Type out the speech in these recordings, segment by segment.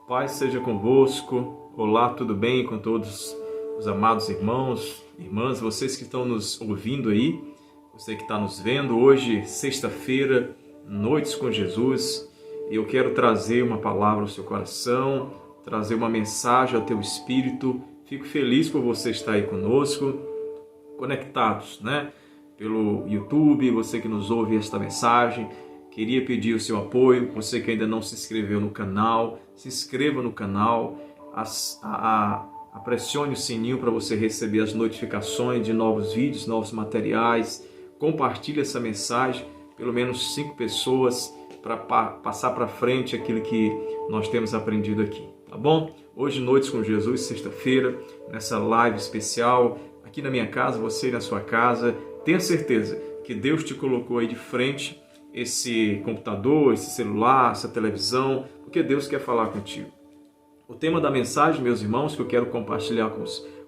Paz seja convosco. Olá, tudo bem com todos os amados irmãos, irmãs, vocês que estão nos ouvindo aí, você que está nos vendo hoje, sexta-feira, Noites com Jesus. Eu quero trazer uma palavra ao seu coração, trazer uma mensagem ao teu espírito. Fico feliz por você estar aí conosco, conectados, pelo YouTube, você que nos ouve esta mensagem. Queria pedir o seu apoio, você que ainda não se inscreveu no canal, se inscreva no canal, pressione o sininho para você receber as notificações de novos vídeos, novos materiais. Compartilhe essa mensagem, pelo menos 5 pessoas, para passar para frente aquilo que nós temos aprendido aqui, tá bom? Hoje, Noites com Jesus, sexta-feira, nessa live especial, aqui na minha casa, você na sua casa. Tenha certeza que Deus te colocou aí de frente esse computador, esse celular, essa televisão, porque Deus quer falar contigo. O tema da mensagem, meus irmãos, que eu quero compartilhar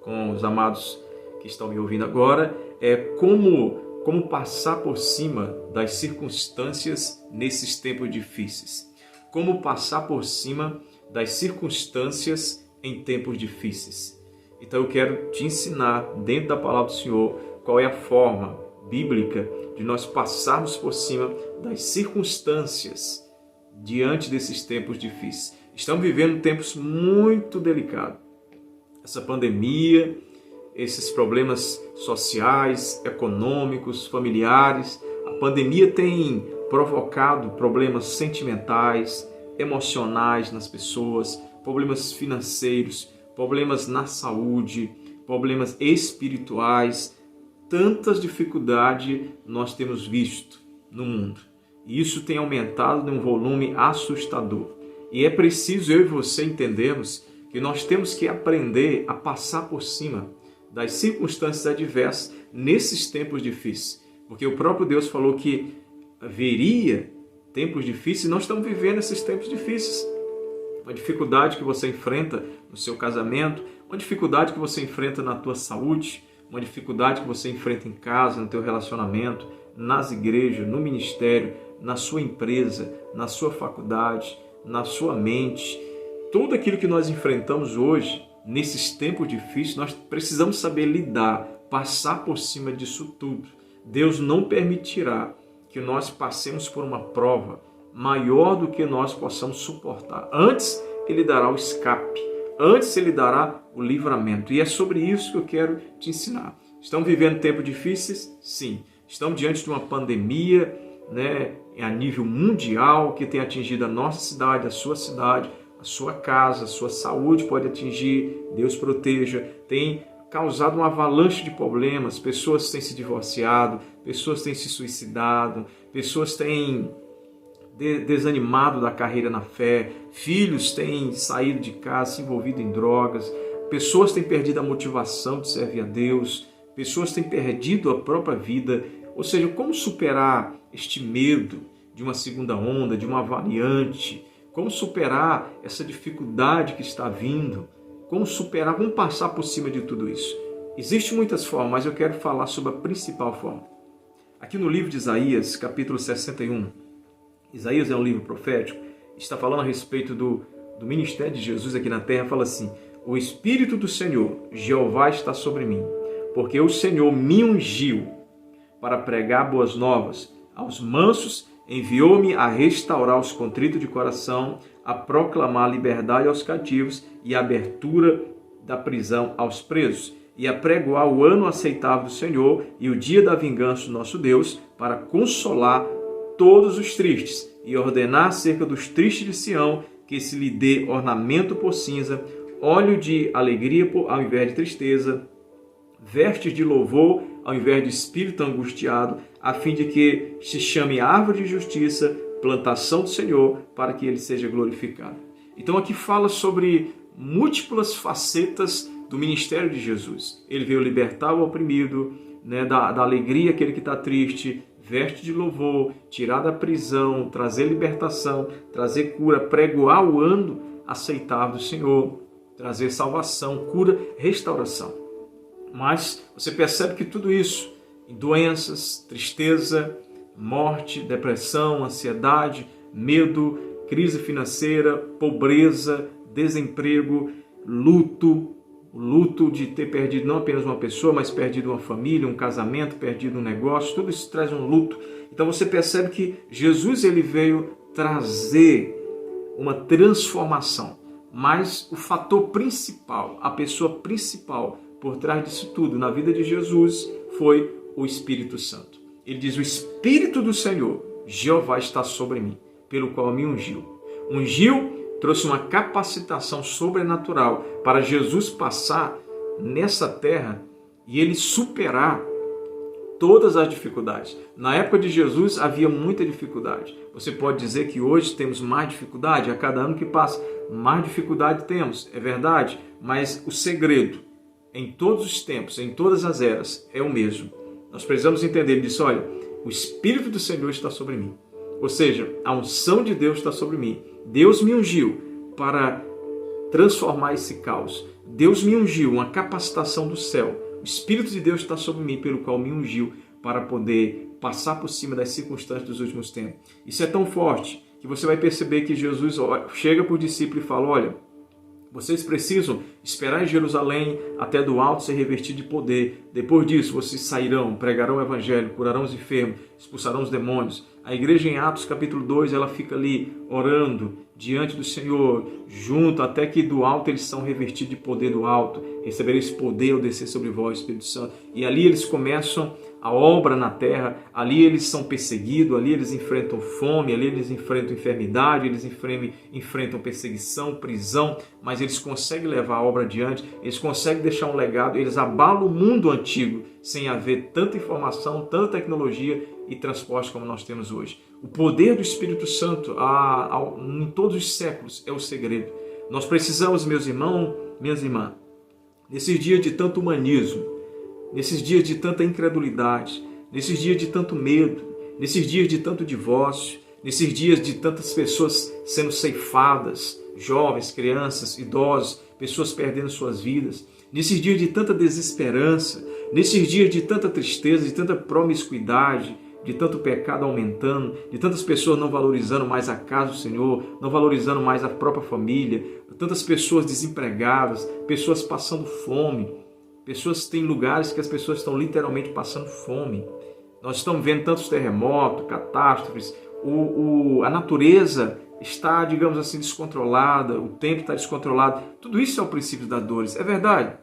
com os amados que estão me ouvindo agora, é como passar por cima das circunstâncias nesses tempos difíceis. Como passar por cima das circunstâncias em tempos difíceis. Então eu quero te ensinar, dentro da palavra do Senhor, qual é a forma bíblica de nós passarmos por cima das circunstâncias diante desses tempos difíceis. Estamos vivendo tempos muito delicados. Essa pandemia, esses problemas sociais, econômicos, familiares. A pandemia tem provocado problemas sentimentais, emocionais nas pessoas, problemas financeiros, problemas na saúde, problemas espirituais. Tantas dificuldades nós temos visto no mundo. E isso tem aumentado num volume assustador. E é preciso eu e você entendermos que nós temos que aprender a passar por cima das circunstâncias adversas nesses tempos difíceis. Porque o próprio Deus falou que haveria tempos difíceis e nós estamos vivendo esses tempos difíceis. Uma dificuldade que você enfrenta no seu casamento, uma dificuldade que você enfrenta na tua saúde, uma dificuldade que você enfrenta em casa, no teu relacionamento, nas igrejas, no ministério, na sua empresa, na sua faculdade, na sua mente. Tudo aquilo que nós enfrentamos hoje, nesses tempos difíceis, nós precisamos saber lidar, passar por cima disso tudo. Deus não permitirá que nós passemos por uma prova maior do que nós possamos suportar. Antes, Ele dará o escape. Antes Ele dará o livramento. E é sobre isso que eu quero te ensinar. Estamos vivendo tempos difíceis? Sim. Estamos diante de uma pandemia, a nível mundial, que tem atingido a nossa cidade, a sua casa, a sua saúde pode atingir, Deus proteja. Tem causado uma avalanche de problemas, pessoas têm se divorciado, pessoas têm se suicidado, pessoas têm desanimado da carreira na fé, filhos têm saído de casa, se envolvido em drogas, pessoas têm perdido a motivação de servir a Deus, pessoas têm perdido a própria vida. Ou seja, como superar este medo de uma segunda onda, de uma variante? Como superar essa dificuldade que está vindo? Como passar por cima de tudo isso? Existem muitas formas, mas eu quero falar sobre a principal forma. Aqui no livro de Isaías, capítulo 61, Isaías é um livro profético, está falando a respeito do ministério de Jesus aqui na terra. Fala assim: o Espírito do Senhor, Jeová, está sobre mim, porque o Senhor me ungiu para pregar boas novas aos mansos, enviou-me a restaurar os contritos de coração, a proclamar liberdade aos cativos e a abertura da prisão aos presos, e a pregoar o ano aceitável do Senhor e o dia da vingança do nosso Deus, para consolar todos os tristes e ordenar acerca dos tristes de Sião que se lhe dê ornamento por cinza, óleo de alegria ao invés de tristeza, vestes de louvor ao invés de espírito angustiado, a fim de que se chame árvore de justiça, plantação do Senhor, para que ele seja glorificado. Então aqui fala sobre múltiplas facetas do ministério de Jesus. Ele veio libertar o oprimido, da alegria aquele que está triste, veste de louvor, tirar da prisão, trazer libertação, trazer cura, pregoar o ano aceitável do Senhor, trazer salvação, cura, restauração. Mas você percebe que tudo isso, em doenças, tristeza, morte, depressão, ansiedade, medo, crise financeira, pobreza, desemprego, luto, o luto de ter perdido não apenas uma pessoa, mas perdido uma família, um casamento, perdido um negócio, tudo isso traz um luto. Então você percebe que Jesus ele veio trazer uma transformação, mas o fator principal, a pessoa principal por trás disso tudo na vida de Jesus foi o Espírito Santo. Ele diz: o Espírito do Senhor, Jeová, está sobre mim, pelo qual me ungiu. Ungiu, trouxe uma capacitação sobrenatural para Jesus passar nessa terra e ele superar todas as dificuldades. Na época de Jesus havia muita dificuldade. Você pode dizer que hoje temos mais dificuldade, a cada ano que passa, mais dificuldade temos, é verdade, mas o segredo em todos os tempos, em todas as eras, é o mesmo. Nós precisamos entender, ele disse: olha, o Espírito do Senhor está sobre mim. Ou seja, a unção de Deus está sobre mim. Deus me ungiu para transformar esse caos. Deus me ungiu, uma capacitação do céu. O Espírito de Deus está sobre mim, pelo qual me ungiu para poder passar por cima das circunstâncias dos últimos tempos. Isso é tão forte que você vai perceber que Jesus chega para o discípulo e fala: olha, vocês precisam esperar em Jerusalém até do alto ser revestido de poder. Depois disso, vocês sairão, pregarão o evangelho, curarão os enfermos, expulsarão os demônios. A igreja em Atos capítulo 2, ela fica ali orando diante do Senhor, junto, até que do alto eles são revestidos de poder do alto. Receberem esse poder ao descer sobre vós, Espírito Santo. E ali eles começam a obra na terra, ali eles são perseguidos, ali eles enfrentam fome, ali eles enfrentam enfermidade, eles enfrentam perseguição, prisão, mas eles conseguem levar a obra adiante, eles conseguem deixar um legado, eles abalam o mundo antigo, sem haver tanta informação, tanta tecnologia e transporte como nós temos hoje. O poder do Espírito Santo em todos os séculos é o segredo. Nós precisamos, meus irmãos, minhas irmãs, nesses dias de tanto humanismo, nesses dias de tanta incredulidade, nesses dias de tanto medo, nesses dias de tanto divórcio, nesses dias de tantas pessoas sendo ceifadas, jovens, crianças, idosos, pessoas perdendo suas vidas, nesses dias de tanta desesperança, nesses dias de tanta tristeza, de tanta promiscuidade, de tanto pecado aumentando, de tantas pessoas não valorizando mais a casa do Senhor, não valorizando mais a própria família, tantas pessoas desempregadas, pessoas passando fome, pessoas têm lugares que as pessoas estão literalmente passando fome. Nós estamos vendo tantos terremotos, catástrofes, a natureza está, digamos assim, descontrolada, o tempo está descontrolado. Tudo isso é o princípio das dores, é verdade.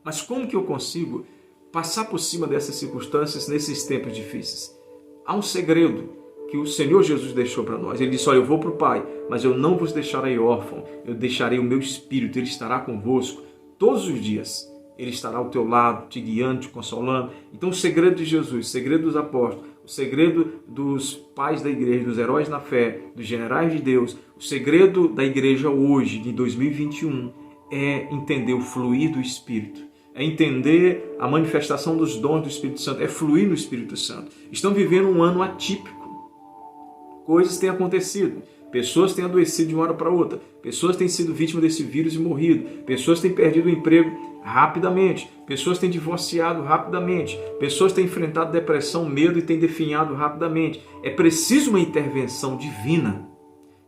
Mas como que eu consigo passar por cima dessas circunstâncias nesses tempos difíceis? Há um segredo que o Senhor Jesus deixou para nós. Ele disse: olha, eu vou para o Pai, mas eu não vos deixarei órfão, eu deixarei o meu Espírito, Ele estará convosco todos os dias. Ele estará ao teu lado, te guiando, te consolando. Então o segredo de Jesus, o segredo dos apóstolos, o segredo dos pais da igreja, dos heróis na fé, dos generais de Deus, o segredo da igreja hoje, de 2021, é entender o fluir do Espírito. É entender a manifestação dos dons do Espírito Santo, é fluir no Espírito Santo. Estão vivendo um ano atípico. Coisas têm acontecido. Pessoas têm adoecido de uma hora para outra. Pessoas têm sido vítimas desse vírus e morrido. Pessoas têm perdido o emprego rapidamente. Pessoas têm divorciado rapidamente. Pessoas têm enfrentado depressão, medo e têm definhado rapidamente. É preciso uma intervenção divina.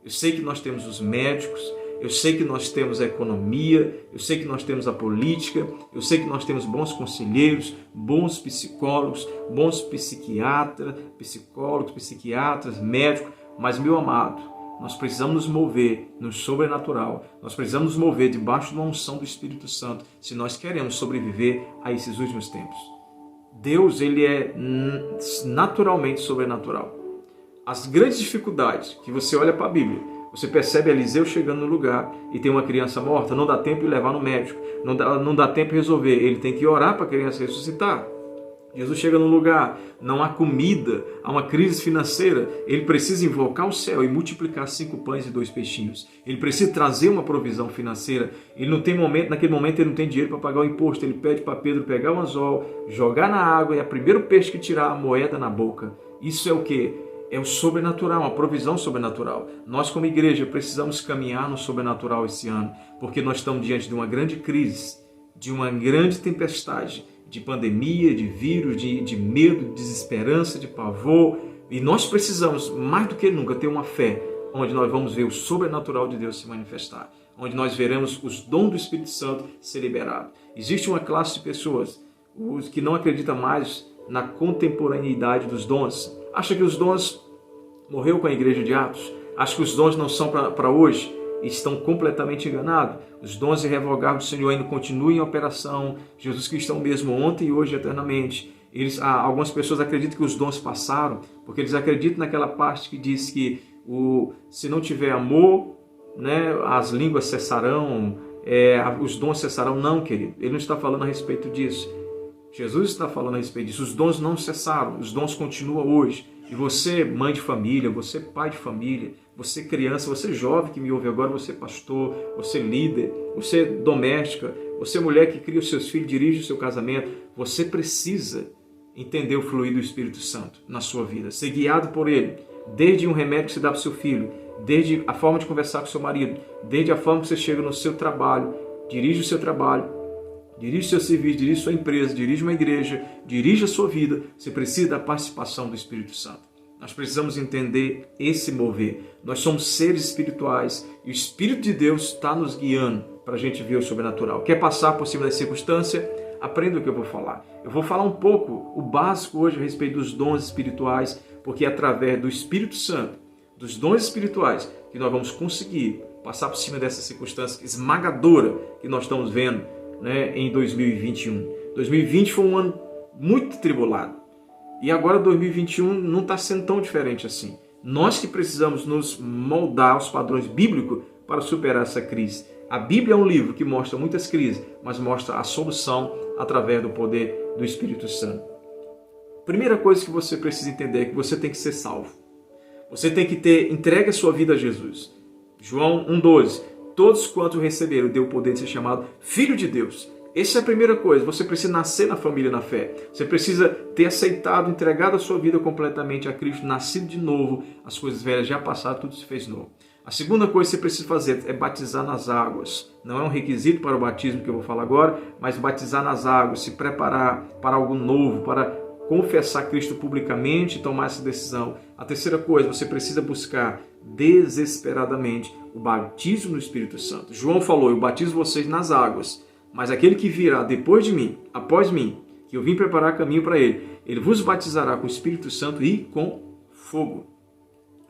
Eu sei que nós temos os médicos, eu sei que nós temos a economia, eu sei que nós temos a política, eu sei que nós temos bons conselheiros, bons psicólogos, bons psiquiatras, médicos, mas, meu amado, nós precisamos nos mover no sobrenatural, nós precisamos nos mover debaixo de uma unção do Espírito Santo, se nós queremos sobreviver a esses últimos tempos. Deus, ele é naturalmente sobrenatural. As grandes dificuldades que você olha para a Bíblia, você percebe Eliseu chegando no lugar e tem uma criança morta, não dá tempo de levar no médico, não dá tempo de resolver, ele tem que orar para a criança ressuscitar. Jesus chega num lugar, não há comida, há uma crise financeira, ele precisa invocar o céu e multiplicar 5 pães e 2 peixinhos. Ele precisa trazer uma provisão financeira. Ele não tem naquele momento ele não tem dinheiro para pagar o imposto. Ele pede para Pedro pegar um anzol, jogar na água e a primeiro peixe que tirar a moeda na boca. Isso é o quê? É o sobrenatural, uma provisão sobrenatural. Nós como igreja precisamos caminhar no sobrenatural esse ano, porque nós estamos diante de uma grande crise, de uma grande tempestade, de pandemia, de vírus, de medo, de desesperança, de pavor. E nós precisamos, mais do que nunca, ter uma fé onde nós vamos ver o sobrenatural de Deus se manifestar, onde nós veremos os dons do Espírito Santo ser liberados. Existe uma classe de pessoas, os que não acreditam mais na contemporaneidade dos dons, acha que os dons morreu com a igreja de Atos, acha que os dons não são para hoje, estão completamente enganados. Os dons irrevogáveis do Senhor ainda continuam em operação. Jesus Cristo é o mesmo ontem e hoje eternamente. Algumas pessoas acreditam que os dons passaram, porque eles acreditam naquela parte que diz que se não tiver amor, né, as línguas cessarão, os dons cessarão. Não, querido, ele não está falando a respeito disso. Jesus está falando a respeito disso. Os dons não cessaram, os dons continuam hoje. E você, mãe de família, você, pai de família, você criança, você jovem que me ouve agora, você pastor, você líder, você doméstica, você mulher que cria os seus filhos, dirige o seu casamento, você precisa entender o fluir do Espírito Santo na sua vida, ser guiado por ele, desde um remédio que você dá para o seu filho, desde a forma de conversar com o seu marido, desde a forma que você chega no seu trabalho, dirige o seu trabalho, dirige o seu serviço, dirige sua empresa, dirige uma igreja, dirige a sua vida. Você precisa da participação do Espírito Santo. Nós precisamos entender esse mover. Nós somos seres espirituais e o Espírito de Deus está nos guiando para a gente ver o sobrenatural. Quer passar por cima da circunstância? Aprenda o que eu vou falar. Eu vou falar um pouco, o básico hoje a respeito dos dons espirituais, porque é através do Espírito Santo, dos dons espirituais, que nós vamos conseguir passar por cima dessa circunstância esmagadora que nós estamos vendo, né, em 2021. 2020 foi um ano muito tribulado. E agora 2021 não está sendo tão diferente assim. Nós que precisamos nos moldar aos padrões bíblicos para superar essa crise. A Bíblia é um livro que mostra muitas crises, mas mostra a solução através do poder do Espírito Santo. Primeira coisa que você precisa entender é que você tem que ser salvo. Você tem que ter entregue a sua vida a Jesus. João 1,12. Todos quanto receberam deu o poder de ser chamado Filho de Deus. Essa é a primeira coisa. Você precisa nascer na família na fé. Você precisa ter aceitado, entregado a sua vida completamente a Cristo, nascido de novo. As coisas velhas já passaram, tudo se fez novo. A segunda coisa que você precisa fazer é batizar nas águas. Não é um requisito para o batismo que eu vou falar agora, mas batizar nas águas, se preparar para algo novo, para confessar Cristo publicamente e tomar essa decisão. A terceira coisa, você precisa buscar desesperadamente o batismo no Espírito Santo. João falou, eu batizo vocês nas águas, mas aquele que virá depois de mim, após mim, que eu vim preparar caminho para ele vos batizará com o Espírito Santo e com fogo.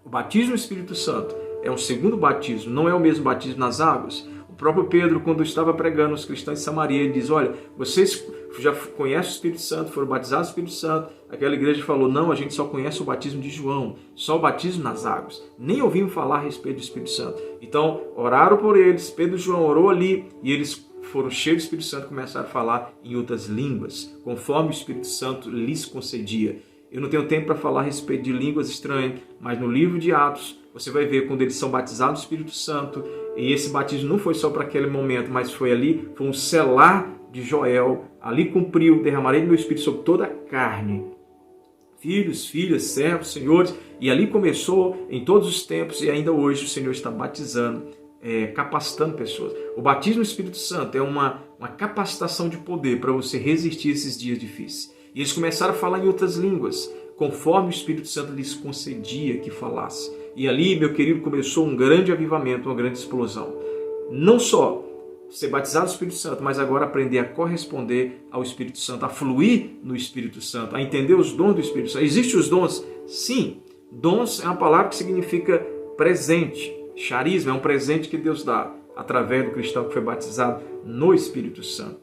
O batismo no Espírito Santo é um segundo batismo, não é o mesmo batismo nas águas. O próprio Pedro, quando estava pregando aos cristãos de Samaria, ele diz, olha, vocês já conhecem o Espírito Santo, foram batizados no Espírito Santo. Aquela igreja falou, não, a gente só conhece o batismo de João, só o batismo nas águas. Nem ouvimos falar a respeito do Espírito Santo. Então, oraram por eles, Pedro e João orou ali, e eles foram cheios do Espírito Santo e começaram a falar em outras línguas, conforme o Espírito Santo lhes concedia. Eu não tenho tempo para falar a respeito de línguas estranhas, mas no livro de Atos, você vai ver quando eles são batizados no Espírito Santo, e esse batismo não foi só para aquele momento, mas foi ali, foi um selar de Joel, ali cumpriu, derramarei do meu Espírito sobre toda a carne, filhos, filhas, servos, senhores, e ali começou em todos os tempos, e ainda hoje o Senhor está batizando, capacitando pessoas. O batismo no Espírito Santo é uma capacitação de poder para você resistir a esses dias difíceis. E eles começaram a falar em outras línguas, conforme o Espírito Santo lhes concedia que falasse. E ali, meu querido, começou um grande avivamento, uma grande explosão. Não só ser batizado no Espírito Santo, mas agora aprender a corresponder ao Espírito Santo, a fluir no Espírito Santo, a entender os dons do Espírito Santo. Existem os dons? Sim. Dons é uma palavra que significa presente. Charisma é um presente que Deus dá através do cristão que foi batizado no Espírito Santo.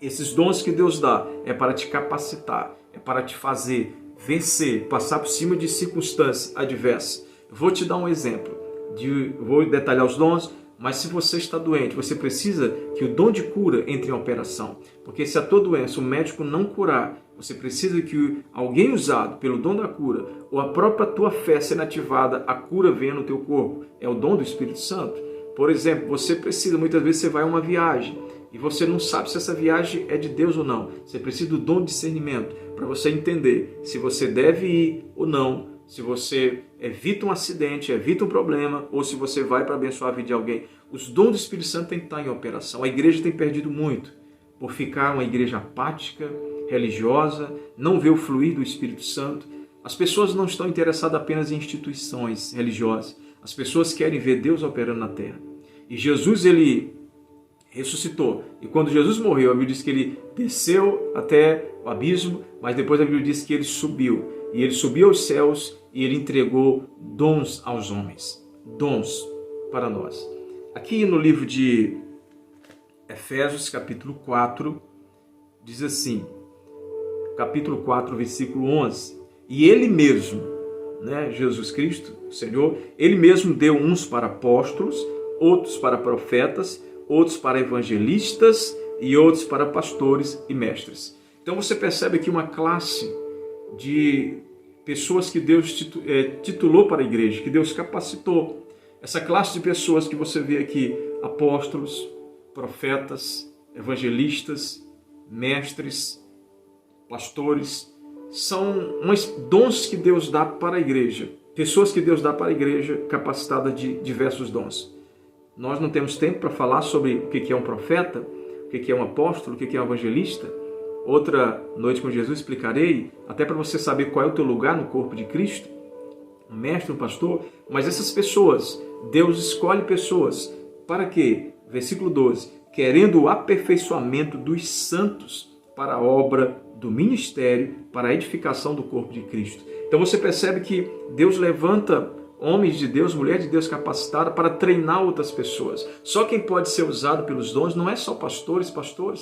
Esses dons que Deus dá é para te capacitar, é para te fazer vencer, passar por cima de circunstâncias adversas. Vou te dar um exemplo, vou detalhar os dons, mas se você está doente, você precisa que o dom de cura entre em operação. Porque se a tua doença o médico não curar, você precisa que alguém usado pelo dom da cura, ou a própria tua fé sendo ativada, a cura venha no teu corpo. É o dom do Espírito Santo. Por exemplo, você precisa, muitas vezes você vai a uma viagem, e você não sabe se essa viagem é de Deus ou não. Você precisa do dom de discernimento para você entender se você deve ir ou não, se você evita um acidente, evita um problema, ou se você vai para abençoar a vida de alguém. Os dons do Espírito Santo têm que estar em operação. A igreja tem perdido muito por ficar uma igreja apática, religiosa, não vê o fluir do Espírito Santo. As pessoas não estão interessadas apenas em instituições religiosas. As pessoas querem ver Deus operando na terra. E Jesus, ele ressuscitou. E quando Jesus morreu, a Bíblia diz que ele desceu até o abismo, mas depois a Bíblia diz que ele subiu. E ele subiu aos céus e ele entregou dons aos homens. Dons para nós. Aqui no livro de Efésios, capítulo 4, diz assim, capítulo 4, versículo 11. E ele mesmo, Jesus Cristo, o Senhor, ele mesmo deu uns para apóstolos, outros para profetas, outros para evangelistas e outros para pastores e mestres. Então você percebe aqui uma classe de pessoas que Deus titulou para a igreja, que Deus capacitou. Essa classe de pessoas que você vê aqui, apóstolos, profetas, evangelistas, mestres, pastores, são dons que Deus dá para a igreja. Pessoas que Deus dá para a igreja capacitadas de diversos dons. Nós não temos tempo para falar sobre o que é um profeta, o que é um apóstolo, o que é um evangelista. Outra noite com Jesus explicarei, até para você saber qual é o teu lugar no corpo de Cristo, um mestre, um pastor. Mas essas pessoas, Deus escolhe pessoas para quê? Versículo 12, querendo o aperfeiçoamento dos santos para a obra do ministério, para a edificação do corpo de Cristo. Então você percebe que Deus levanta homens de Deus, mulheres de Deus capacitadas para treinar outras pessoas. Só quem pode ser usado pelos dons não é só pastores,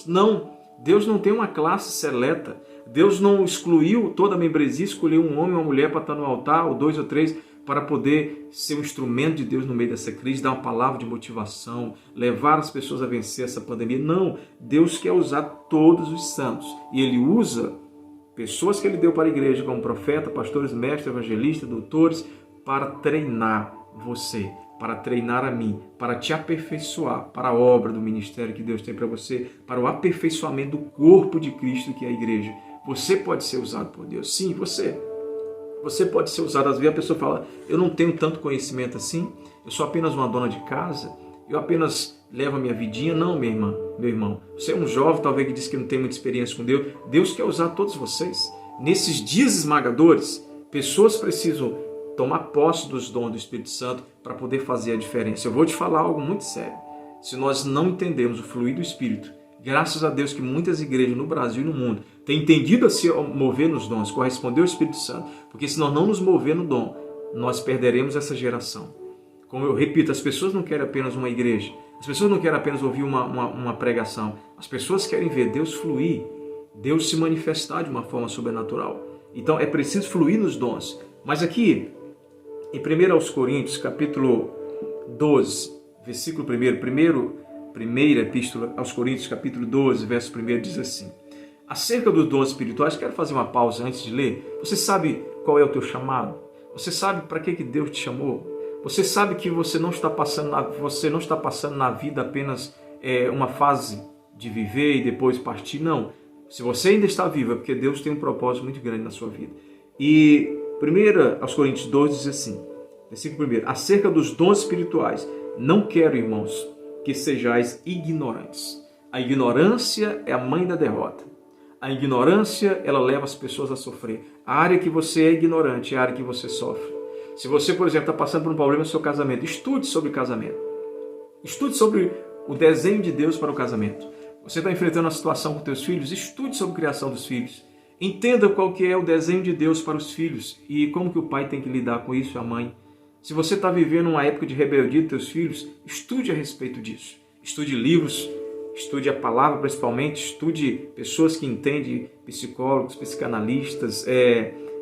não. Deus não tem uma classe seleta. Deus não excluiu toda a membresia, escolheu um homem ou uma mulher para estar no altar, ou 2 ou 3, para poder ser um instrumento de Deus no meio dessa crise, dar uma palavra de motivação, levar as pessoas a vencer essa pandemia. Não, Deus quer usar todos os santos. E Ele usa pessoas que Ele deu para a igreja, como profeta, pastores, mestres, evangelistas, doutores, para treinar você, para treinar a mim, para te aperfeiçoar para a obra do ministério que Deus tem para você, para o aperfeiçoamento do corpo de Cristo que é a igreja. Você pode ser usado por Deus. Sim, você pode ser usado. Às vezes a pessoa fala, eu não tenho tanto conhecimento assim, eu sou apenas uma dona de casa, eu apenas levo a minha vidinha. Não, minha irmã, meu irmão. Você é um jovem, talvez, que diz que não tem muita experiência com Deus. Deus quer usar todos vocês. Nesses dias esmagadores, pessoas precisam tomar posse dos dons do Espírito Santo para poder fazer a diferença. Eu vou te falar algo muito sério. Se nós não entendemos o fluir do Espírito, graças a Deus que muitas igrejas no Brasil e no mundo têm entendido a se mover nos dons, corresponder ao Espírito Santo, porque se nós não nos mover no dom, nós perderemos essa geração. Como eu repito, as pessoas não querem apenas uma igreja, as pessoas não querem apenas ouvir uma pregação, as pessoas querem ver Deus fluir, Deus se manifestar de uma forma sobrenatural. Então é preciso fluir nos dons. Mas aqui, em 1 Coríntios, capítulo 12, versículo 1, primeira epístola aos Coríntios, capítulo 12, verso 1, diz assim: acerca dos dons espirituais, quero fazer uma pausa antes de ler. Você sabe qual é o teu chamado? Você sabe para que Deus te chamou? Você sabe que você não está passando na vida apenas uma fase de viver e depois partir? Não. Se você ainda está vivo, é porque Deus tem um propósito muito grande na sua vida. E 1 aos Coríntios 12 diz assim, versículo 1, acerca dos dons espirituais, não quero, irmãos, que sejais ignorantes. A ignorância é a mãe da derrota. A ignorância, ela leva as pessoas a sofrer. A área que você é ignorante é a área que você sofre. Se você, por exemplo, está passando por um problema no seu casamento, estude sobre casamento. Estude sobre o desenho de Deus para o casamento. Você está enfrentando uma situação com seus filhos, estude sobre a criação dos filhos. Entenda qual que é o desenho de Deus para os filhos e como que o pai tem que lidar com isso e a mãe. Se você está vivendo uma época de rebeldia dos teus filhos, estude a respeito disso. Estude livros, estude a palavra principalmente, estude pessoas que entendem, psicólogos, psicanalistas,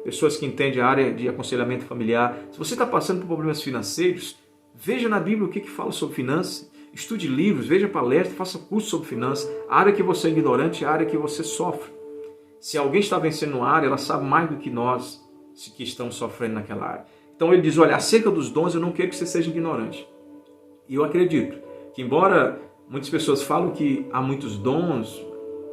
pessoas que entendem a área de aconselhamento familiar. Se você está passando por problemas financeiros, veja na Bíblia o que fala sobre finanças. Estude livros, veja palestras, faça curso sobre finanças. A área que você é ignorante é a área que você sofre. Se alguém está vencendo uma área, ela sabe mais do que nós que estamos sofrendo naquela área. Então ele diz, olha, acerca dos dons, eu não quero que você seja ignorante. E eu acredito que, embora muitas pessoas falam que há muitos dons,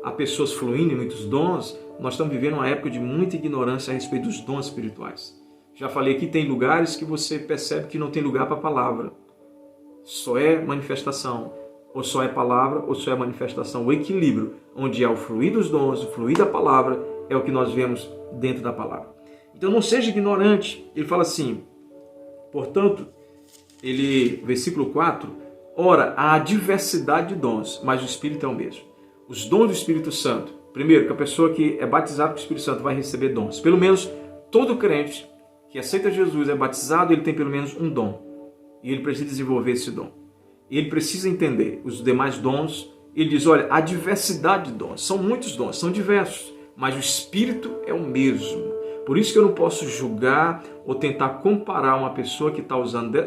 há pessoas fluindo em muitos dons, nós estamos vivendo uma época de muita ignorância a respeito dos dons espirituais. Já falei aqui, tem lugares que você percebe que não tem lugar para a palavra. Só é manifestação. Ou só é palavra, ou só é manifestação. O equilíbrio, onde há o fluir dos dons, o fluir da palavra, é o que nós vemos dentro da palavra. Então não seja ignorante. Ele fala assim, portanto, versículo 4, ora, há diversidade de dons, mas o Espírito é o mesmo. Os dons do Espírito Santo, primeiro, que a pessoa que é batizada com o Espírito Santo vai receber dons. Pelo menos todo crente que aceita Jesus, é batizado, ele tem pelo menos um dom. E ele precisa desenvolver esse dom. E ele precisa entender os demais dons. Ele diz, olha, há diversidade de dons. São muitos dons, são diversos. Mas o Espírito é o mesmo. Por isso que eu não posso julgar ou tentar comparar uma pessoa que está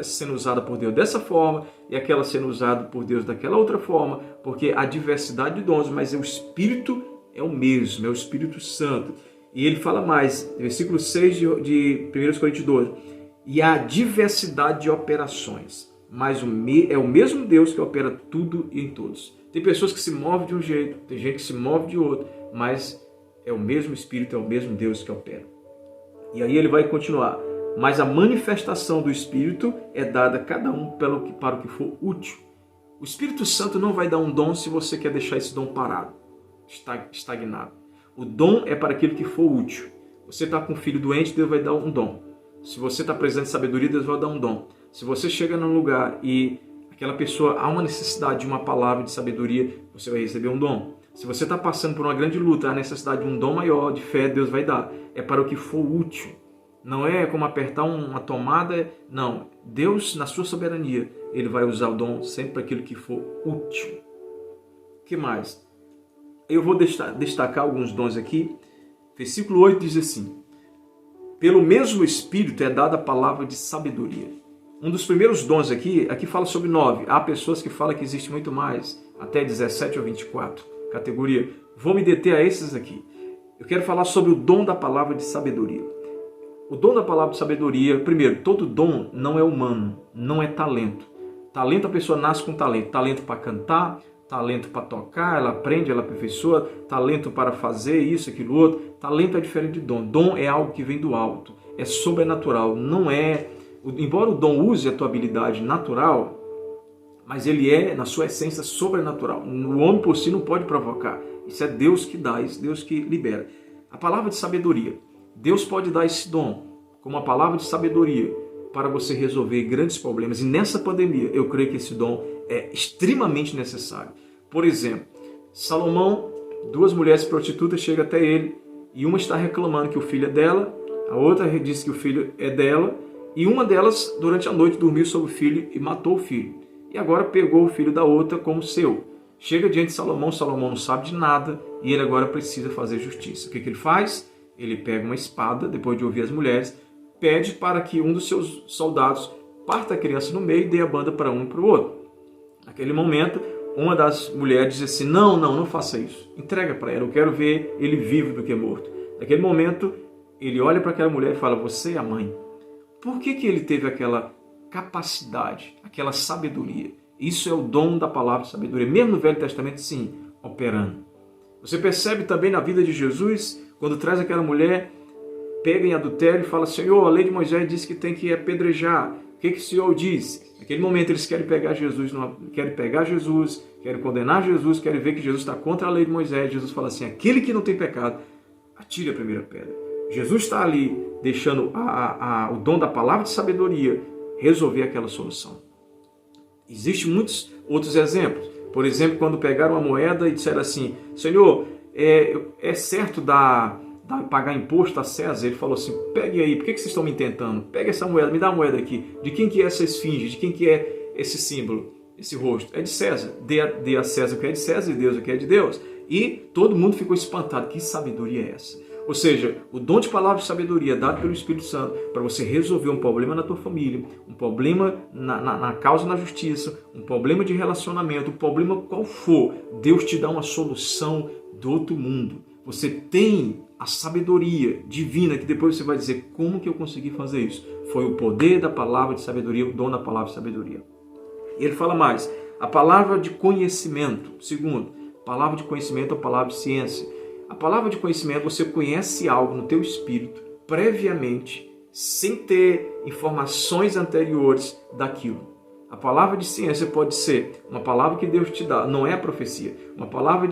sendo usada por Deus dessa forma e aquela sendo usada por Deus daquela outra forma. Porque há diversidade de dons, mas o Espírito é o mesmo, é o Espírito Santo. E ele fala mais, versículo 6 de 1 Coríntios 12. E há diversidade de operações, mas é o mesmo Deus que opera tudo e em todos. Tem pessoas que se movem de um jeito, tem gente que se move de outro, mas é o mesmo Espírito, é o mesmo Deus que opera. E aí ele vai continuar. Mas a manifestação do Espírito é dada a cada um para o que for útil. O Espírito Santo não vai dar um dom se você quer deixar esse dom parado, estagnado. O dom é para aquilo que for útil. Você está com um filho doente, Deus vai dar um dom. Se você está precisando de sabedoria, Deus vai dar um dom. Se você chega num lugar e aquela pessoa há uma necessidade de uma palavra de sabedoria, você vai receber um dom. Se você está passando por uma grande luta, há necessidade de um dom maior, de fé, Deus vai dar. É para o que for útil. Não é como apertar uma tomada, não. Deus, na sua soberania, Ele vai usar o dom sempre para aquilo que for útil. O que mais? Eu vou destacar alguns dons aqui. Versículo 8 diz assim, pelo mesmo Espírito é dada a palavra de sabedoria. Um dos primeiros dons aqui fala sobre 9. Há pessoas que falam que existe muito mais, até 17 ou 24, categoria. Vou me deter a esses aqui. Eu quero falar sobre o dom da palavra de sabedoria. O dom da palavra de sabedoria, primeiro, todo dom não é humano, não é talento. Talento, a pessoa nasce com talento. Talento para cantar, talento para tocar, ela aprende, ela aperfeiçoa, talento para fazer isso, aquilo, outro. Talento é diferente de dom. Dom é algo que vem do alto, é sobrenatural, não é... Embora o dom use a tua habilidade natural, mas ele é, na sua essência, sobrenatural. O homem por si não pode provocar. Isso é Deus que dá, isso é Deus que libera. A palavra de sabedoria. Deus pode dar esse dom, como a palavra de sabedoria, para você resolver grandes problemas. E nessa pandemia, eu creio que esse dom é extremamente necessário. Por exemplo, Salomão, 2 mulheres prostitutas chegam até ele, e uma está reclamando que o filho é dela, a outra diz que o filho é dela, e uma delas, durante a noite, dormiu sobre o filho e matou o filho. E agora pegou o filho da outra como seu. Chega diante de Salomão, Salomão não sabe de nada, e ele agora precisa fazer justiça. O que ele faz? Ele pega uma espada, depois de ouvir as mulheres, pede para que um dos seus soldados parta a criança no meio e dê a banda para um e para o outro. Naquele momento, uma das mulheres diz assim, não faça isso. Entrega para ela, eu quero ver ele vivo do que morto. Naquele momento, ele olha para aquela mulher e fala, você é a mãe. Por que ele teve aquela capacidade, aquela sabedoria? Isso é o dom da palavra de sabedoria. Mesmo no Velho Testamento, sim, operando. Você percebe também na vida de Jesus, quando traz aquela mulher, pega em adultério e fala, Senhor, a lei de Moisés diz que tem que apedrejar. O que o Senhor diz? Naquele momento eles querem pegar Jesus, querem condenar Jesus, querem ver que Jesus está contra a lei de Moisés. Jesus fala assim, aquele que não tem pecado, atire a primeira pedra. Jesus está ali deixando o dom da palavra de sabedoria resolver aquela solução. Existem muitos outros exemplos. Por exemplo, quando pegaram a moeda e disseram assim, Senhor, é certo pagar imposto a César? Ele falou assim, pegue aí, por que vocês estão me tentando? Pega essa moeda, me dá a moeda aqui. De quem que é essa esfinge? De quem que é esse símbolo, esse rosto? É de César. Dê a César o que é de César e Deus o que é de Deus. E todo mundo ficou espantado. Que sabedoria é essa? Ou seja, o dom de palavra de sabedoria dado pelo Espírito Santo para você resolver um problema na tua família, um problema na causa na justiça, um problema de relacionamento, um problema qual for, Deus te dá uma solução do outro mundo. Você tem a sabedoria divina que depois você vai dizer, como que eu consegui fazer isso? Foi o poder da palavra de sabedoria, o dom da palavra de sabedoria. E ele fala mais, a palavra de conhecimento. Segundo, palavra de conhecimento é a palavra de ciência. A palavra de conhecimento, você conhece algo no teu espírito previamente, sem ter informações anteriores daquilo. A palavra de ciência pode ser uma palavra que Deus te dá, não é a profecia. Uma palavra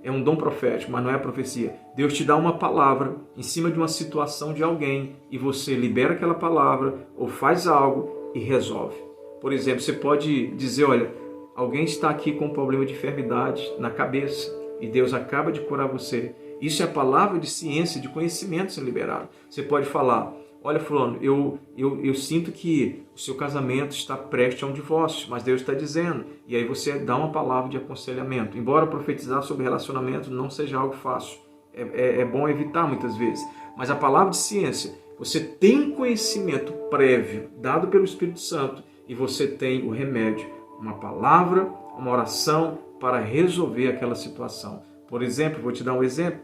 é um dom profético, mas não é a profecia. Deus te dá uma palavra em cima de uma situação de alguém e você libera aquela palavra ou faz algo e resolve. Por exemplo, você pode dizer, olha, alguém está aqui com um problema de enfermidade na cabeça e Deus acaba de curar você. Isso é a palavra de ciência, de conhecimento sendo liberado. Você pode falar, olha fulano, eu sinto que o seu casamento está prestes a um divórcio, mas Deus está dizendo. E aí você dá uma palavra de aconselhamento. Embora profetizar sobre relacionamento não seja algo fácil, é bom evitar muitas vezes. Mas a palavra de ciência, você tem um conhecimento prévio dado pelo Espírito Santo e você tem o remédio, uma palavra, uma oração para resolver aquela situação. Por exemplo, vou te dar um exemplo.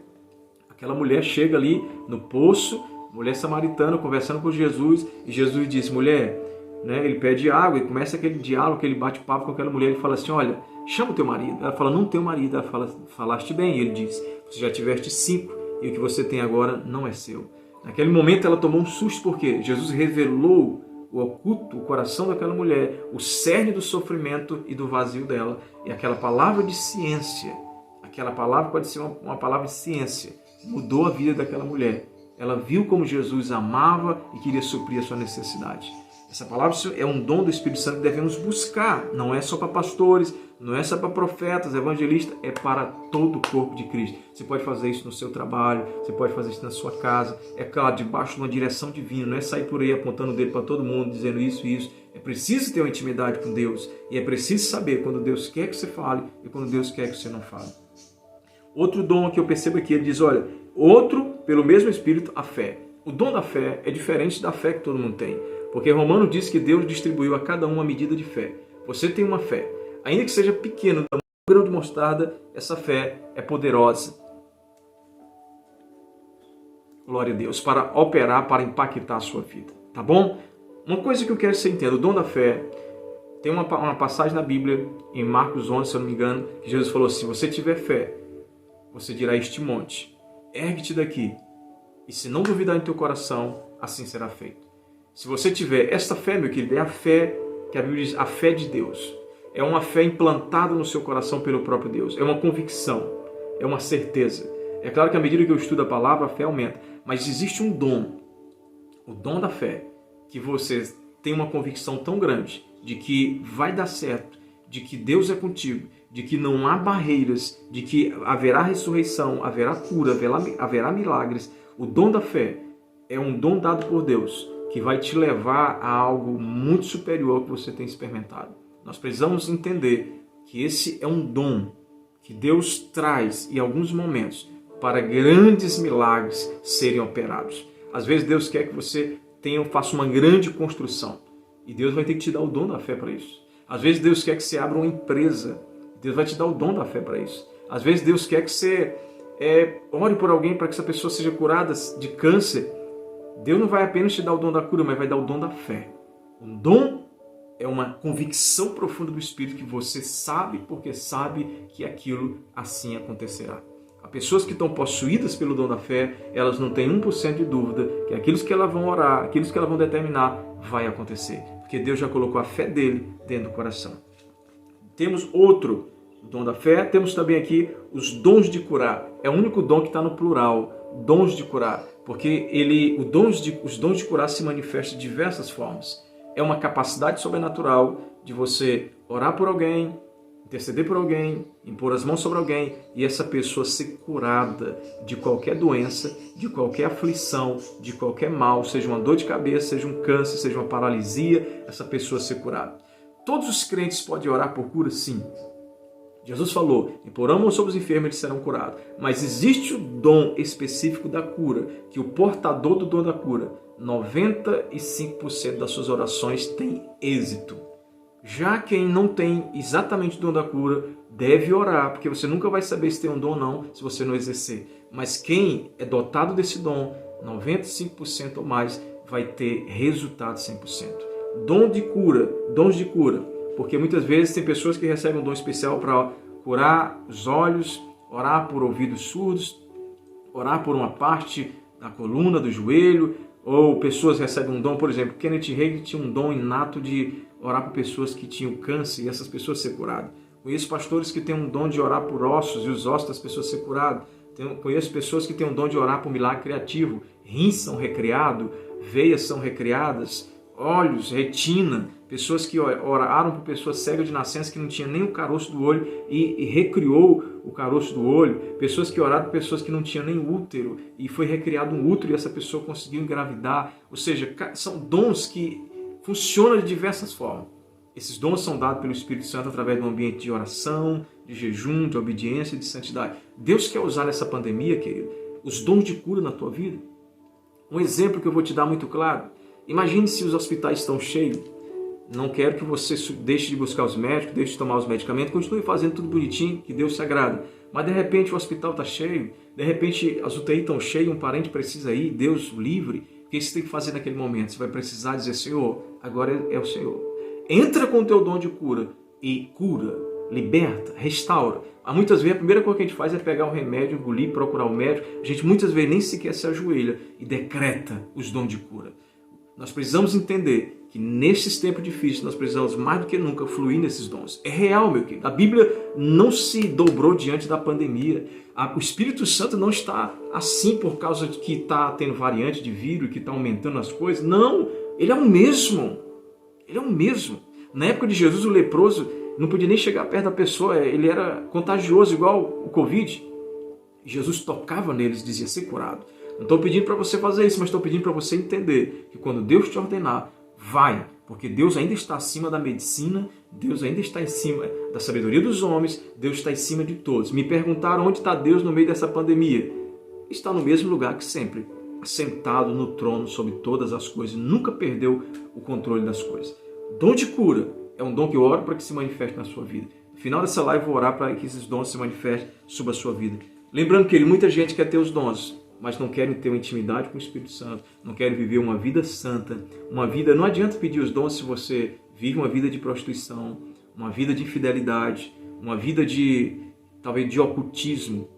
Aquela mulher chega ali no poço, mulher samaritana conversando com Jesus, e Jesus diz, mulher, né, ele pede água, e começa aquele diálogo, aquele bate-papo com aquela mulher, ele fala assim, olha, chama o teu marido. Ela fala, não tenho marido. Ela fala, falaste bem. E ele diz, você já tiveste 5, e o que você tem agora não é seu. Naquele momento ela tomou um susto, porque Jesus revelou o oculto, o coração daquela mulher, o cerne do sofrimento e do vazio dela. E aquela palavra de ciência, aquela palavra pode ser uma palavra de ciência, mudou a vida daquela mulher. Ela viu como Jesus amava e queria suprir a sua necessidade. Essa palavra é um dom do Espírito Santo que devemos buscar. Não é só para pastores, não é só para profetas, evangelistas, é para todo o corpo de Cristo. Você pode fazer isso no seu trabalho, você pode fazer isso na sua casa. É claro, debaixo de uma direção divina. Não é sair por aí apontando o dedo para todo mundo, dizendo isso e isso. É preciso ter uma intimidade com Deus. E é preciso saber quando Deus quer que você fale e quando Deus quer que você não fale. Outro dom que eu percebo aqui, ele diz, olha, outro, pelo mesmo Espírito, a fé. O dom da fé é diferente da fé que todo mundo tem. Porque Romano diz que Deus distribuiu a cada um uma medida de fé. Você tem uma fé. Ainda que seja pequena, um grão de mostarda, essa fé é poderosa. Glória a Deus. Para operar, para impactar a sua vida. Tá bom? Uma coisa que eu quero que você entenda. O dom da fé, tem uma passagem na Bíblia, em Marcos 11, se eu não me engano, que Jesus falou assim, se você tiver fé, você dirá a este monte, ergue-te daqui. E se não duvidar em teu coração, assim será feito. Se você tiver esta fé, meu querido, é a fé que a Bíblia diz, a fé de Deus. É uma fé implantada no seu coração pelo próprio Deus. É uma convicção, é uma certeza. É claro que à medida que eu estudo a palavra, a fé aumenta. Mas existe um dom, o dom da fé, que você tem uma convicção tão grande de que vai dar certo, de que Deus é contigo, de que não há barreiras, de que haverá ressurreição, haverá cura, haverá milagres. O dom da fé é um dom dado por Deus que vai te levar a algo muito superior ao que você tem experimentado. Nós precisamos entender que esse é um dom que Deus traz em alguns momentos para grandes milagres serem operados. Às vezes Deus quer que você faça uma grande construção e Deus vai ter que te dar o dom da fé para isso. Às vezes Deus quer que você abra uma empresa, Deus vai te dar o dom da fé para isso. Às vezes Deus quer que você ore por alguém para que essa pessoa seja curada de câncer. Deus não vai apenas te dar o dom da cura, mas vai dar o dom da fé. O dom é uma convicção profunda do Espírito que você sabe porque sabe que aquilo assim acontecerá. As pessoas que estão possuídas pelo dom da fé, elas não têm 1% de dúvida que aquilo que elas vão orar, aquilo que elas vão determinar, vai acontecer. Porque Deus já colocou a fé dele dentro do coração. Temos outro dom da fé, temos também aqui os dons de curar. É o único dom que está no plural, dons de curar. Porque os dons de curar se manifestam de diversas formas. É uma capacidade sobrenatural de você orar por alguém, interceder por alguém, impor as mãos sobre alguém e essa pessoa ser curada de qualquer doença, de qualquer aflição, de qualquer mal, seja uma dor de cabeça, seja um câncer, seja uma paralisia, essa pessoa ser curada. Todos os crentes podem orar por cura, sim. Jesus falou, imporão mãos sobre os enfermos, eles serão curados. Mas existe o dom específico da cura, que o portador do dom da cura, 95% das suas orações tem êxito. Já quem não tem exatamente o dom da cura, deve orar, porque você nunca vai saber se tem um dom ou não, se você não exercer. Mas quem é dotado desse dom, 95% ou mais, vai ter resultado 100%. Dons de cura. Porque muitas vezes tem pessoas que recebem um dom especial para curar os olhos, orar por ouvidos surdos, orar por uma parte da coluna, do joelho, ou pessoas recebem um dom, por exemplo, Kenneth Hagin tinha um dom inato de orar por pessoas que tinham câncer e essas pessoas ser curadas. Conheço pastores que têm um dom de orar por ossos e os ossos das pessoas ser curados. Conheço pessoas que têm um dom de orar por milagre criativo, rins são recriados, veias são recriadas, olhos, retina, pessoas que oraram por pessoas cegas de nascença que não tinha nem o caroço do olho e recriou o caroço do olho, pessoas que oraram por pessoas que não tinham nem útero e foi recriado um útero e essa pessoa conseguiu engravidar. Ou seja, são dons que funcionam de diversas formas. Esses dons são dados pelo Espírito Santo através de um ambiente de oração, de jejum, de obediência e de santidade. Deus quer usar nessa pandemia, querido, os dons de cura na tua vida. Um exemplo que eu vou te dar muito claro. Imagine se os hospitais estão cheios. Não quero que você deixe de buscar os médicos, deixe de tomar os medicamentos, continue fazendo tudo bonitinho, que Deus se agrada. Mas de repente o hospital está cheio, de repente as UTI estão cheias, um parente precisa ir, Deus o livre. O que você tem que fazer naquele momento? Você vai precisar dizer, Senhor, agora é o Senhor. Entra com o teu dom de cura e cura, liberta, restaura. Muitas vezes a primeira coisa que a gente faz é pegar o remédio, engolir, procurar o médico. A gente muitas vezes nem sequer se ajoelha e decreta os dons de cura. Nós precisamos entender que nesses tempos difíceis nós precisamos mais do que nunca fluir nesses dons. É real, meu querido. A Bíblia não se dobrou diante da pandemia. O Espírito Santo não está assim por causa de que está tendo variante de vírus, que está aumentando as coisas. Não, ele é o mesmo. Ele é o mesmo. Na época de Jesus, o leproso não podia nem chegar perto da pessoa. Ele era contagioso, igual o Covid. Jesus tocava neles e dizia, ser curado. Não estou pedindo para você fazer isso, mas estou pedindo para você entender que quando Deus te ordenar, vai, porque Deus ainda está acima da medicina, Deus ainda está em cima da sabedoria dos homens, Deus está em cima de todos. Me perguntaram onde está Deus no meio dessa pandemia. Está no mesmo lugar que sempre, assentado no trono sobre todas as coisas, nunca perdeu o controle das coisas. Dom de cura é um dom que eu oro para que se manifeste na sua vida. No final dessa live eu vou orar para que esses dons se manifestem sobre a sua vida. Lembrando que muita gente quer ter os dons, mas não querem ter uma intimidade com o Espírito Santo, não querem viver uma vida santa, uma vida... Não adianta pedir os dons se você vive uma vida de prostituição, uma vida de infidelidade, uma vida talvez de ocultismo,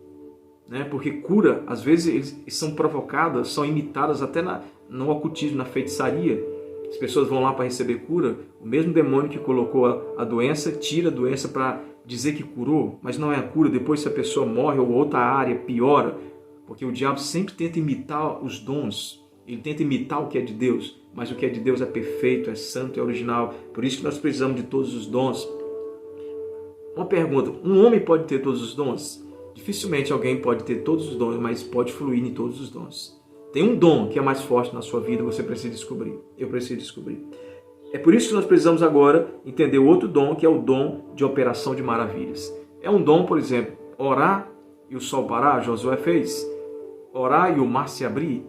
né? Porque cura, às vezes, eles são provocadas, são imitadas até no ocultismo, na feitiçaria. As pessoas vão lá para receber cura, o mesmo demônio que colocou a doença, tira a doença para dizer que curou, mas não é a cura. Depois, se a pessoa morre ou outra área piora, porque o diabo sempre tenta imitar os dons, ele tenta imitar o que é de Deus, mas o que é de Deus é perfeito, é santo, é original. Por isso que nós precisamos de todos os dons. Uma pergunta, um homem pode ter todos os dons? Dificilmente alguém pode ter todos os dons, mas pode fluir em todos os dons. Tem um dom que é mais forte na sua vida, você precisa descobrir. Eu preciso descobrir. É por isso que nós precisamos agora entender outro dom, que é o dom de operação de maravilhas. É um dom, por exemplo, orar e o sol parar, Josué fez. Orar e o mar se abrir,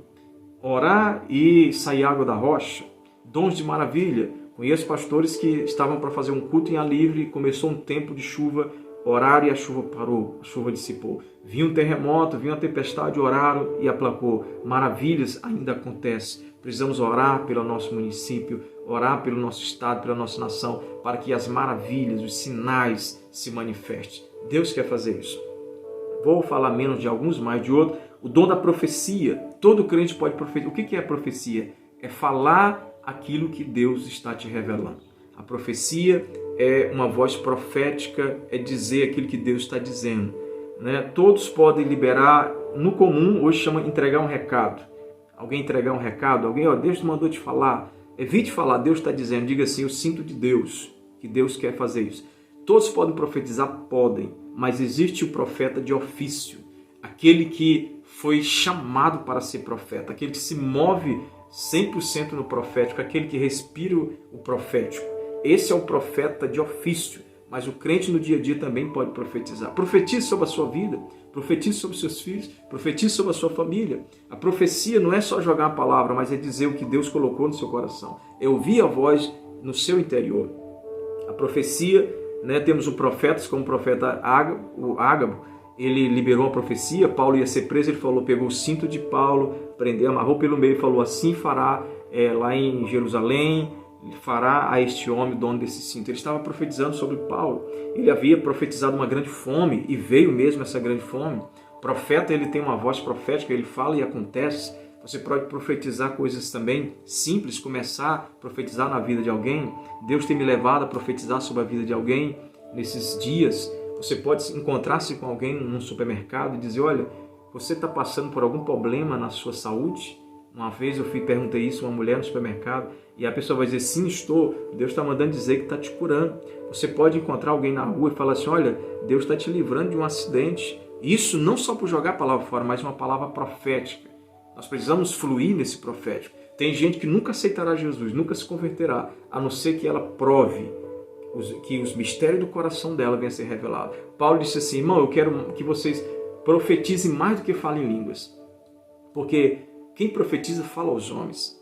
orar e sair água da rocha, dons de maravilha. Conheço pastores que estavam para fazer um culto em ar livre, começou um tempo de chuva, oraram e a chuva parou, a chuva dissipou. Vinha um terremoto, vinha uma tempestade, oraram e aplacou. Maravilhas ainda acontecem. Precisamos orar pelo nosso município, orar pelo nosso estado, pela nossa nação, para que as maravilhas, os sinais se manifestem. Deus quer fazer isso. Vou falar menos de alguns, mais de outros. O dom da profecia. Todo crente pode profetizar. O que é profecia? É falar aquilo que Deus está te revelando. A profecia é uma voz profética, é dizer aquilo que Deus está dizendo, né? Todos podem liberar, no comum, hoje chama entregar um recado. Alguém entregar um recado, alguém, Deus mandou te falar. Evite falar, Deus está dizendo, diga assim, eu sinto de Deus, que Deus quer fazer isso. Todos podem profetizar? Podem, mas existe o profeta de ofício, aquele que foi chamado para ser profeta, aquele que se move 100% no profético, aquele que respira o profético. Esse é o profeta de ofício, mas o crente no dia a dia também pode profetizar. Profetize sobre a sua vida, profetize sobre os seus filhos, profetize sobre a sua família. A profecia não é só jogar a palavra, mas é dizer o que Deus colocou no seu coração. É ouvir a voz no seu interior. A profecia, né, temos profetas como o profeta Ágabo, ele liberou uma profecia, Paulo ia ser preso, ele falou, pegou o cinto de Paulo, prendeu, amarrou pelo meio e falou, assim fará lá em Jerusalém, fará a este homem o dono desse cinto. Ele estava profetizando sobre Paulo, ele havia profetizado uma grande fome e veio mesmo essa grande fome. O profeta, ele tem uma voz profética, ele fala e acontece. Você pode profetizar coisas também simples, começar a profetizar na vida de alguém. Deus tem me levado a profetizar sobre a vida de alguém nesses dias. Você pode encontrar-se com alguém num supermercado e dizer, olha, você está passando por algum problema na sua saúde? Uma vez eu perguntei isso a uma mulher no supermercado e a pessoa vai dizer, sim, estou. Deus está mandando dizer que está te curando. Você pode encontrar alguém na rua e falar assim, olha, Deus está te livrando de um acidente. Isso não só por jogar a palavra fora, mas uma palavra profética. Nós precisamos fluir nesse profético. Tem gente que nunca aceitará Jesus, nunca se converterá, a não ser que ela prove que os mistérios do coração dela venham a ser revelados. Paulo disse assim, irmão, eu quero que vocês profetizem mais do que falem línguas. Porque quem profetiza fala aos homens.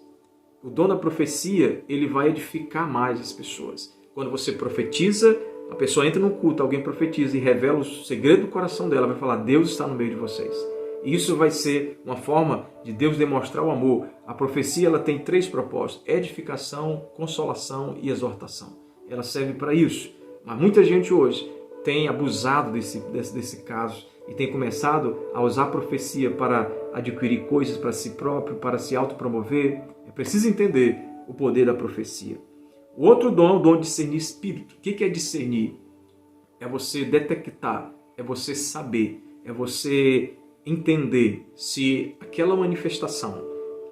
O dom da profecia, ele vai edificar mais as pessoas. Quando você profetiza, a pessoa entra no culto, alguém profetiza e revela o segredo do coração dela, vai falar, Deus está no meio de vocês. E isso vai ser uma forma de Deus demonstrar o amor. A profecia ela tem 3 propósitos, edificação, consolação e exortação. Ela serve para isso. Mas muita gente hoje tem abusado desse caso e tem começado a usar a profecia para adquirir coisas para si próprio, para se autopromover. É preciso entender o poder da profecia. O outro dom é o dom de discernir espírito. O que é discernir? É você detectar, é você saber, é você entender se aquela manifestação,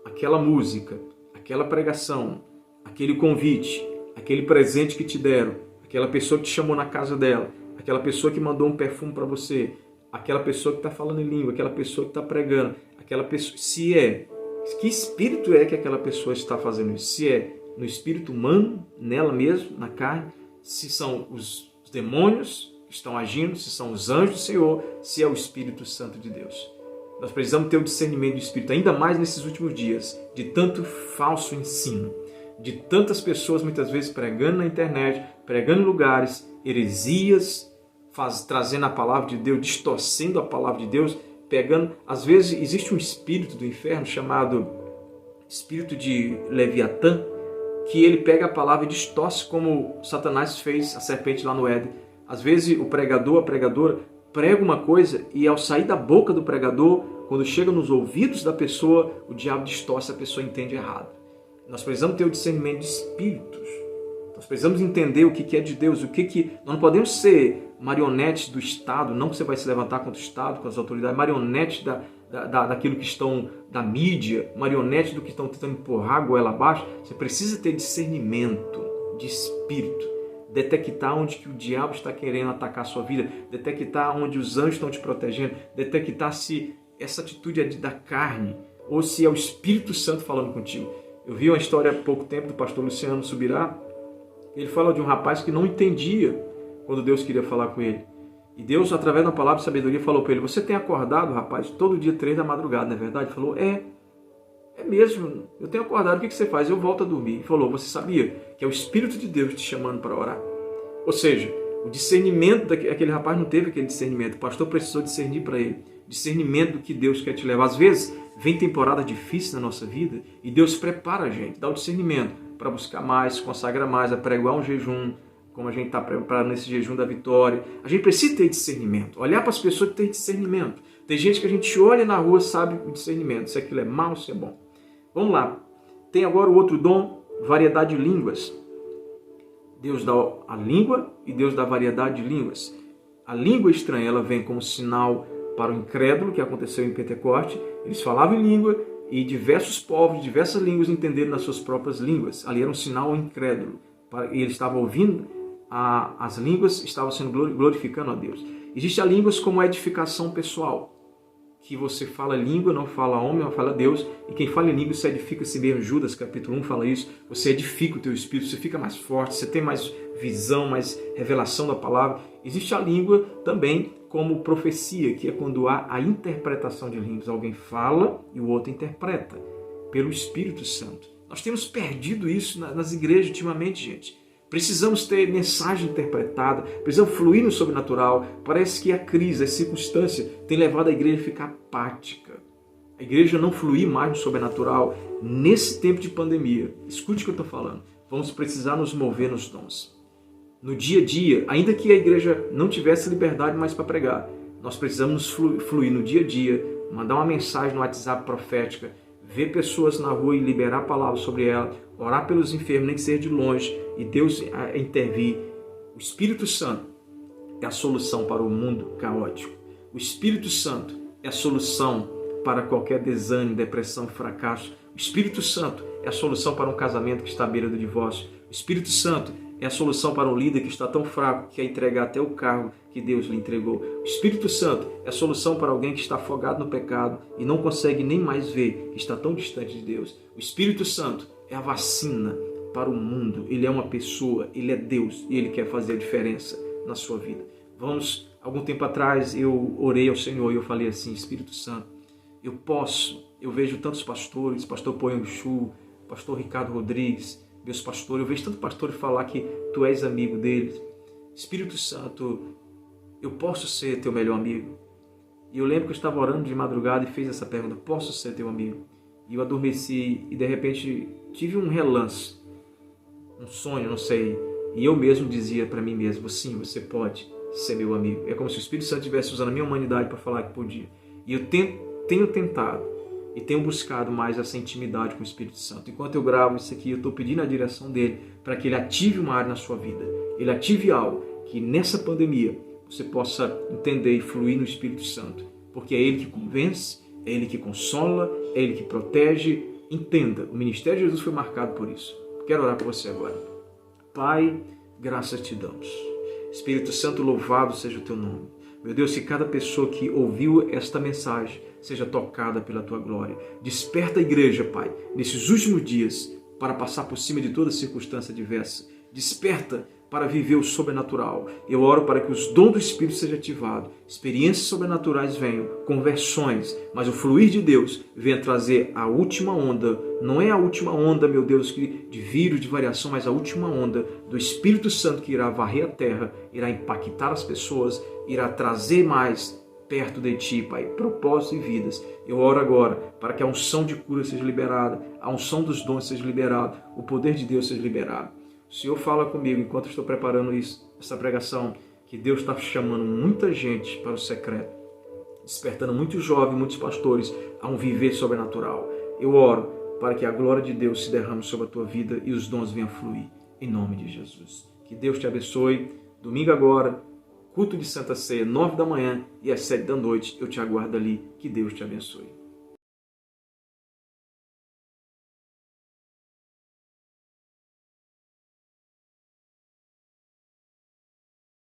aquela música, aquela pregação, aquele convite, aquele presente que te deram, aquela pessoa que te chamou na casa dela, aquela pessoa que mandou um perfume para você, aquela pessoa que está falando em língua, aquela pessoa que está pregando, aquela pessoa, que espírito é que aquela pessoa está fazendo isso? Se é no espírito humano, nela mesmo, na carne, se são os demônios que estão agindo, se são os anjos do Senhor, se é o Espírito Santo de Deus. Nós precisamos ter o discernimento do Espírito, ainda mais nesses últimos dias, de tanto falso ensino, de tantas pessoas muitas vezes pregando na internet, pregando em lugares, heresias, trazendo a palavra de Deus, distorcendo a palavra de Deus, pegando, às vezes existe um espírito do inferno chamado espírito de Leviatã, que ele pega a palavra e distorce como Satanás fez a serpente lá no Éden. Às vezes o pregador, a pregadora, prega uma coisa e ao sair da boca do pregador, quando chega nos ouvidos da pessoa, o diabo distorce, a pessoa entende errado. Nós precisamos ter o discernimento de espíritos. Nós precisamos entender o que é de Deus, nós não podemos ser marionetes do Estado, não que você vai se levantar contra o Estado, contra as autoridades, marionetes daquilo que estão da mídia, marionetes do que estão tentando empurrar a goela abaixo. Você precisa ter discernimento de espírito, detectar onde que o diabo está querendo atacar a sua vida, detectar onde os anjos estão te protegendo, detectar se essa atitude é da carne ou se é o Espírito Santo falando contigo. Eu vi uma história há pouco tempo do pastor Luciano Subirá. Ele fala de um rapaz que não entendia quando Deus queria falar com ele. E Deus, através da palavra de sabedoria, falou para ele, você tem acordado, rapaz, todo dia 3 da madrugada, não é verdade? Ele falou, é mesmo, eu tenho acordado, o que você faz? Eu volto a dormir. Ele falou, você sabia que é o Espírito de Deus te chamando para orar? Ou seja, o discernimento, aquele rapaz não teve aquele discernimento, o pastor precisou discernir para ele, discernimento do que Deus quer te levar. Às vezes, vem temporada difícil na nossa vida e Deus prepara a gente, dá o discernimento para buscar mais, se consagra mais, apregoar um jejum, como a gente está preparando nesse jejum da vitória. A gente precisa ter discernimento, olhar para as pessoas que têm discernimento. Tem gente que a gente olha na rua, sabe o discernimento, se aquilo é mal, se é bom. Vamos lá, tem agora o outro dom, variedade de línguas. Deus dá a língua e Deus dá variedade de línguas. A língua estranha, ela vem como sinal para o incrédulo, que aconteceu em Pentecoste. Eles falavam em língua e diversos povos, diversas línguas entenderam nas suas próprias línguas. Ali era um sinal ao incrédulo. E eles estavam ouvindo, as línguas estavam sendo glorificando a Deus. Existe a línguas como edificação pessoal, que você fala língua, não fala homem, não fala Deus, e quem fala em língua se edifica a si mesmo. Judas capítulo 1 fala isso, você edifica o teu espírito, você fica mais forte, você tem mais visão, mais revelação da palavra. Existe a língua também como profecia, que é quando há a interpretação de línguas. Alguém fala e o outro interpreta, pelo Espírito Santo. Nós temos perdido isso nas igrejas ultimamente, gente. Precisamos ter mensagem interpretada, precisamos fluir no sobrenatural. Parece que a crise, a circunstância tem levado a igreja a ficar apática. A igreja não fluir mais no sobrenatural. Nesse tempo de pandemia, escute o que eu estou falando, vamos precisar nos mover nos dons. No dia a dia, ainda que a igreja não tivesse liberdade mais para pregar, nós precisamos fluir no dia a dia, mandar uma mensagem no WhatsApp profética, ver pessoas na rua e liberar a palavra sobre ela, orar pelos enfermos, nem que seja de longe, e Deus intervir. O Espírito Santo é a solução para o mundo caótico. O Espírito Santo é a solução para qualquer desânimo, depressão, fracasso. O Espírito Santo é a solução para um casamento que está à beira do divórcio. O Espírito Santo é a solução para um líder que está tão fraco que quer entregar até o cargo que Deus lhe entregou. O Espírito Santo é a solução para alguém que está afogado no pecado e não consegue nem mais ver, que está tão distante de Deus. O Espírito Santo é a vacina para o mundo. Ele é uma pessoa, ele é Deus e ele quer fazer a diferença na sua vida. Algum tempo atrás eu orei ao Senhor e eu falei assim: Espírito Santo, eu vejo tantos pastores, pastor Poyang Chu, pastor Ricardo Rodrigues, meus pastores, eu vejo tantos pastores falar que tu és amigo deles. Espírito Santo, eu posso ser teu melhor amigo? E eu lembro que eu estava orando de madrugada e fiz essa pergunta: posso ser teu amigo? E eu adormeci e de repente tive um relance, um sonho, não sei. E eu mesmo dizia para mim mesmo: sim, você pode ser meu amigo. É como se o Espírito Santo estivesse usando a minha humanidade para falar que podia. E eu tenho tentado e tenho buscado mais essa intimidade com o Espírito Santo. Enquanto eu gravo isso aqui, eu estou pedindo a direção dele para que ele ative uma área na sua vida. Ele ative algo que nessa pandemia você possa entender e fluir no Espírito Santo. Porque é ele que convence, é ele que consola, é ele que protege. Entenda, o ministério de Jesus foi marcado por isso. Quero orar por você agora. Pai, graças te damos. Espírito Santo, louvado seja o teu nome. Meu Deus, que cada pessoa que ouviu esta mensagem seja tocada pela tua glória. Desperta a igreja, Pai, nesses últimos dias, para passar por cima de toda circunstância adversa. Desperta para viver o sobrenatural. Eu oro para que os dons do Espírito sejam ativados, experiências sobrenaturais venham, conversões, mas o fluir de Deus venha trazer a última onda. Não é a última onda, meu Deus, de vírus, de variação, mas a última onda do Espírito Santo que irá varrer a terra, irá impactar as pessoas, irá trazer mais perto de ti, Pai, propósitos e vidas. Eu oro agora para que a unção de cura seja liberada, a unção dos dons seja liberada, o poder de Deus seja liberado. O Senhor fala comigo enquanto eu estou preparando essa pregação, que Deus está chamando muita gente para o secreto, despertando muitos jovens, muitos pastores a um viver sobrenatural. Eu oro para que a glória de Deus se derrame sobre a tua vida e os dons venham fluir, em nome de Jesus. Que Deus te abençoe. Domingo agora, culto de Santa Ceia, 9 da manhã e às 7 da noite, eu te aguardo ali. Que Deus te abençoe.